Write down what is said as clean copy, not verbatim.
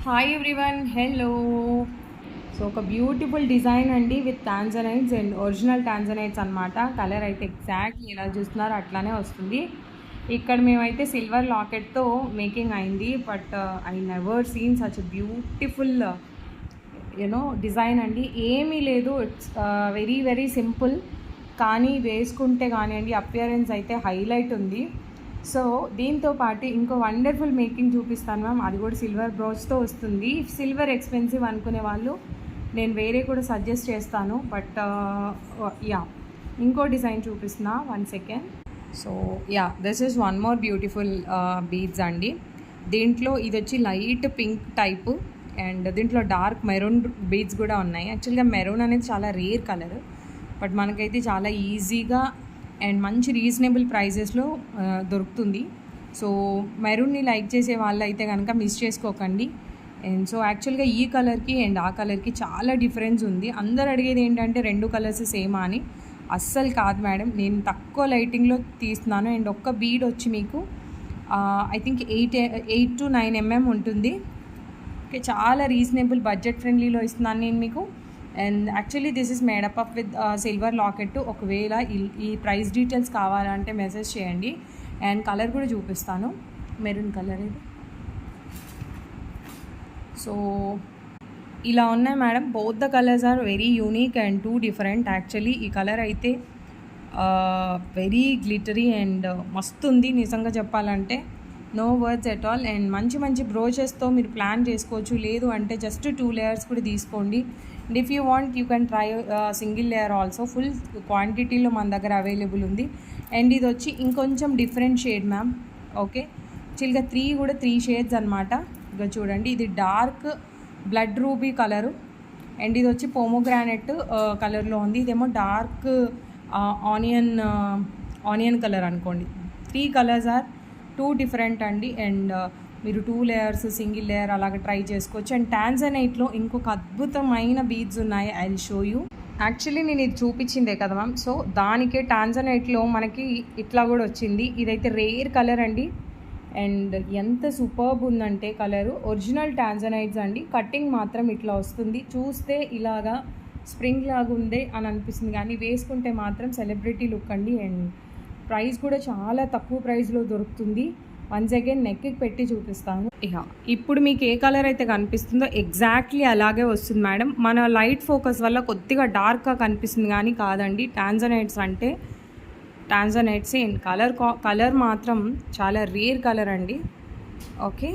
Hi everyone, hello. So ఒక beautiful design అండి with tanzanites and original tanzanites అనమాట. Colour అయితే ఎగ్జాక్ట్లీ ఎలా చూస్తున్నారో అట్లానే వస్తుంది. ఇక్కడ మేమైతే సిల్వర్ లాకెట్తో మేకింగ్ అయింది. But I never seen such beautiful design అండి. ఏమీ లేదు, ఇట్స్ వెరీ వెరీ సింపుల్. కానీ వేసుకుంటే కానివ్వండి అపియరెన్స్ అయితే హైలైట్ ఉంది. సో దీంతో పాటు ఇంకో వండర్ఫుల్ మేకింగ్ చూపిస్తాను మ్యామ్. అది కూడా సిల్వర్ బ్రోచ్తో వస్తుంది. సిల్వర్ ఎక్స్పెన్సివ్ అనుకునే వాళ్ళు నేను వేరే కూడా సజెస్ట్ చేస్తాను. బట్ యా, ఇంకో డిజైన్ చూపిస్తున్నా, 1 second. So yeah, this is one more beautiful beads అండి. దీంట్లో ఇది వచ్చి లైట్ పింక్ టైపు అండ్ దీంట్లో డార్క్ మెరూన్ బీడ్స్ కూడా ఉన్నాయి. యాక్చువల్గా మెరూన్ అనేది చాలా రేర్ కలర్, బట్ మనకైతే చాలా ఈజీగా అండ్ మంచి రీజనబుల్ ప్రైజెస్లో దొరుకుతుంది. సో మెరూన్ని లైక్ చేసే వాళ్ళు అయితే కనుక మిస్ చేసుకోకండి. అండ్ సో యాక్చువల్గా ఈ కలర్కి అండ్ ఆ కలర్కి చాలా డిఫరెన్స్ ఉంది. అందరు అడిగేది ఏంటంటే 2 కలర్స్ సేమా అని. అస్సలు కాదు మేడం, నేను తక్కువ లైటింగ్లో తీస్తున్నాను. అండ్ ఒక్క బీడ్ వచ్చి మీకు ఐ థింక్ 8 to 9 mm ఉంటుంది. ఓకే, చాలా రీజనబుల్ బడ్జెట్ ఫ్రెండ్లీలో ఇస్తున్నాను నేను మీకు. And actually this is made up up with silver locket. ఒకవేళ ఈ ప్రైస్ డీటెయిల్స్ కావాలంటే మెసేజ్ చేయండి. అండ్ కలర్ కూడా చూపిస్తాను, మెరూన్ కలర్ ఇది. సో ఇలా ఉన్నాయి madam. Both the colours are very unique and two different. Actually ఈ కలర్ అయితే వెరీ గ్లిటరీ అండ్ మస్తు ఉంది నిజంగా చెప్పాలంటే. No words at all. And మంచి మంచి బ్రోచెస్తో మీరు ప్లాన్ చేసుకోవచ్చు. లేదు అంటే జస్ట్ 2 లేయర్స్ కూడా తీసుకోండి. And if you want you can try single layer also. Full క్వాంటిటీలో మన దగ్గర అవైలబుల్ ఉంది. అండ్ ఇది వచ్చి ఇంకొంచెం డిఫరెంట్ షేడ్ మ్యామ్. ఓకే, చిల్గా 3 షేడ్స్ అనమాట. ఇక చూడండి, ఇది dark blood ruby colour and ఇది వచ్చి పోమోగ్రానెట్ కలర్లో ఉంది. ఇదేమో డార్క్ ఆనియన్ కలర్ అనుకోండి. 3 కలర్స్ ఆర్ 2 డిఫరెంట్ అండి. అండ్ మీరు 2 లేయర్స్ సింగిల్ లేయర్ అలాగ ట్రై చేసుకోవచ్చు. అండ్ టాంజనైట్లో ఇంకొక అద్భుతమైన బీడ్స్ ఉన్నాయి, I will show you. Actually నేను ఇది చూపించిందే కదా మ్యామ్. సో దానికే టాంజనైట్లో మనకి ఇట్లా కూడా వచ్చింది. ఇదైతే రేర్ కలర్ అండి. అండ్ ఎంత సూపర్బ్ ఉందంటే కలరు. ఒరిజినల్ టాంజనైట్స్ అండి. కటింగ్ మాత్రం ఇట్లా వస్తుంది. చూస్తే ఇలాగా స్ప్రింగ్ లాగా ఉందే అని అనిపిస్తుంది, కానీ వేసుకుంటే మాత్రం సెలబ్రిటీ లుక్ అండి. అండ్ ప్రైస్ కూడా చాలా తక్కువ ప్రైస్లో దొరుకుతుంది. వన్స్ అగైన్ నెక్కి పెట్టి చూపిస్తాను. ఇప్పుడు మీకు ఏ కలర్ అయితే కనిపిస్తుందో ఎగ్జాక్ట్లీ అలాగే వస్తుంది మేడం. మన లైట్ ఫోకస్ వల్ల కొద్దిగా డార్క్గా కనిపిస్తుంది కానీ కాదండి. టాంజనైట్స్ అంటే టాంజనైట్స్. అండ్ కలర్ మాత్రం చాలా రేర్ కలర్ అండి. ఓకే.